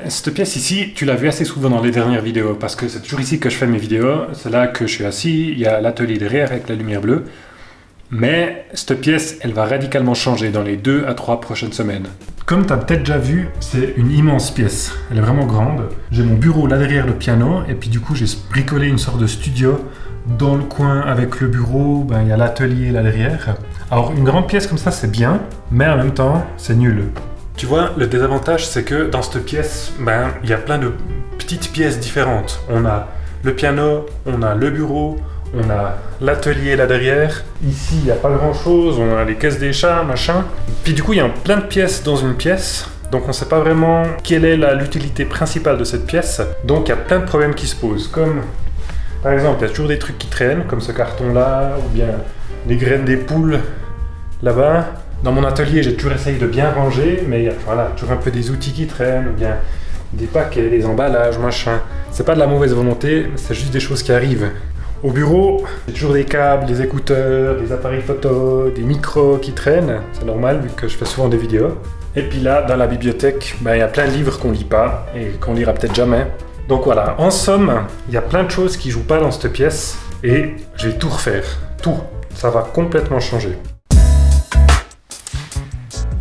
Cette pièce ici, tu l'as vu assez souvent dans les dernières vidéos, parce que c'est toujours ici que je fais mes vidéos, c'est là que je suis assis, il y a l'atelier derrière avec la lumière bleue. Mais cette pièce, elle va radicalement changer dans les 2 à 3 prochaines semaines. Comme tu as peut-être déjà vu, c'est une immense pièce. Elle est vraiment grande. J'ai mon bureau là derrière le piano, et puis du coup j'ai bricolé une sorte de studio. Dans le coin avec le bureau, il y a l'atelier là derrière. Alors une grande pièce comme ça c'est bien, mais en même temps c'est nul. Tu vois, le désavantage c'est que dans cette pièce, il y a plein de petites pièces différentes. On a le piano, on a le bureau, on a l'atelier là derrière. Ici, il n'y a pas grand-chose. On a les caisses des chats, machin. Puis du coup, il y a plein de pièces dans une pièce. Donc on ne sait pas vraiment quelle est l'utilité principale de cette pièce. Donc il y a plein de problèmes qui se posent. Comme, par exemple, il y a toujours des trucs qui traînent, comme ce carton-là, ou bien les graines des poules là-bas. Dans mon atelier, j'ai toujours essayé de bien ranger, mais il y a toujours un peu des outils qui traînent, ou bien des paquets, des emballages, machin. C'est pas de la mauvaise volonté, c'est juste des choses qui arrivent. Au bureau, il y a toujours des câbles, des écouteurs, des appareils photo, des micros qui traînent. C'est normal vu que je fais souvent des vidéos. Et puis là, dans la bibliothèque, il y a plein de livres qu'on lit pas et qu'on lira peut-être jamais. Donc voilà, en somme, il y a plein de choses qui jouent pas dans cette pièce et je vais tout refaire. Tout. Ça va complètement changer.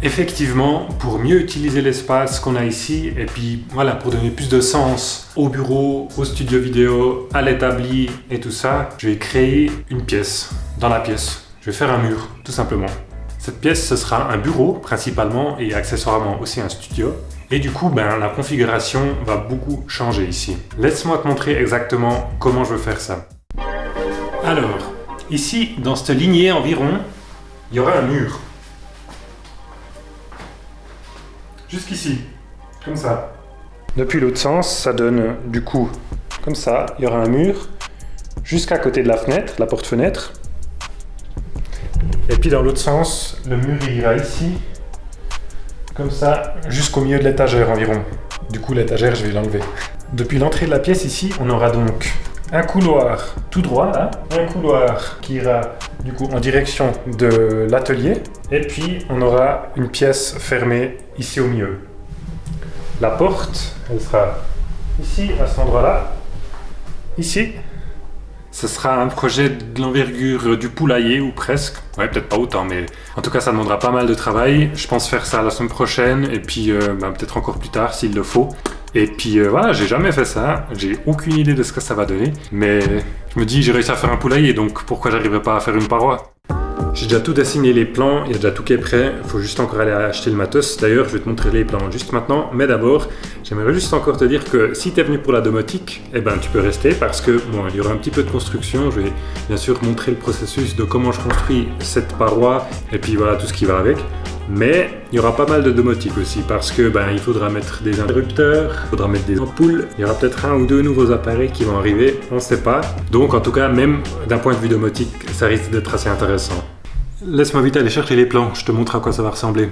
Effectivement, pour mieux utiliser l'espace qu'on a ici, et puis voilà, pour donner plus de sens au bureau, au studio vidéo, à l'établi et tout ça, je vais créer une pièce. Dans la pièce, je vais faire un mur, tout simplement. Cette pièce, ce sera un bureau principalement et accessoirement aussi un studio. Et du coup, la configuration va beaucoup changer ici. Laisse-moi te montrer exactement comment je veux faire ça. Alors, ici, dans cette lignée environ, il y aura un mur. Jusqu'ici, comme ça. Depuis l'autre sens, ça donne du coup, comme ça, il y aura un mur jusqu'à côté de la fenêtre, la porte-fenêtre. Et puis dans l'autre sens, le mur il ira ici, comme ça, jusqu'au milieu de l'étagère environ. Du coup, l'étagère, je vais l'enlever. Depuis l'entrée de la pièce ici, on aura donc un couloir tout droit, là, un couloir qui ira du coup en direction de l'atelier, et puis on aura une pièce fermée ici au milieu. La porte, elle sera ici, à cet endroit-là, ici. Ce sera un projet de l'envergure du poulailler, ou presque. Ouais, peut-être pas autant, mais en tout cas, ça demandera pas mal de travail. Je pense faire ça la semaine prochaine, et puis peut-être encore plus tard, s'il le faut. Et puis voilà, j'ai jamais fait ça, j'ai aucune idée de ce que ça va donner, mais je me dis, j'ai réussi à faire un poulailler, donc pourquoi j'arriverai pas à faire une paroi? J'ai déjà tout dessiné les plans, il y a déjà tout qui est prêt, il faut juste encore aller acheter le matos. D'ailleurs, je vais te montrer les plans juste maintenant, mais d'abord, j'aimerais juste encore te dire que si tu es venu pour la domotique, tu peux rester parce que il y aura un petit peu de construction. Je vais bien sûr montrer le processus de comment je construis cette paroi et puis voilà tout ce qui va avec. Mais il y aura pas mal de domotique aussi parce que il faudra mettre des interrupteurs, il faudra mettre des ampoules, il y aura peut-être 1 ou 2 nouveaux appareils qui vont arriver, on ne sait pas. Donc en tout cas, même d'un point de vue domotique, ça risque d'être assez intéressant. Laisse-moi vite aller chercher les plans, je te montre à quoi ça va ressembler.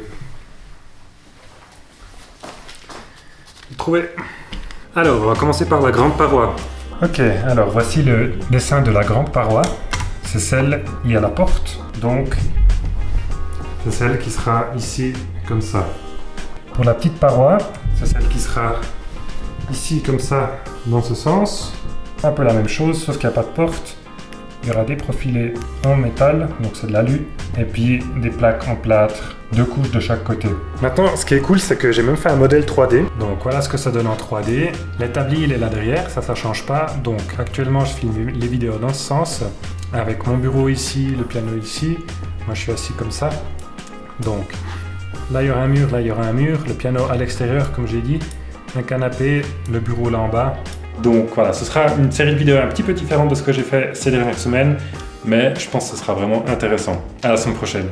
Trouvé. Alors, on va commencer par la grande paroi. Ok, alors voici le dessin de la grande paroi. C'est celle, il y a la porte, donc c'est celle qui sera ici, comme ça. Pour la petite paroi, c'est celle qui sera ici, comme ça, dans ce sens. Un peu la même chose, sauf qu'il n'y a pas de porte. Il y aura des profilés en métal, donc c'est de l'alu, et puis des plaques en plâtre, 2 couches de chaque côté. Maintenant, ce qui est cool, c'est que j'ai même fait un modèle 3D. Donc voilà ce que ça donne en 3D. L'établi, il est là derrière, ça change pas. Donc actuellement, je filme les vidéos dans ce sens, avec mon bureau ici, le piano ici. Moi, je suis assis comme ça. Donc là, il y aura un mur, là, il y aura un mur. Le piano à l'extérieur, comme j'ai dit. Un canapé, le bureau là en bas. Donc voilà, ce sera une série de vidéos un petit peu différente de ce que j'ai fait ces dernières semaines, mais je pense que ce sera vraiment intéressant. À la semaine prochaine.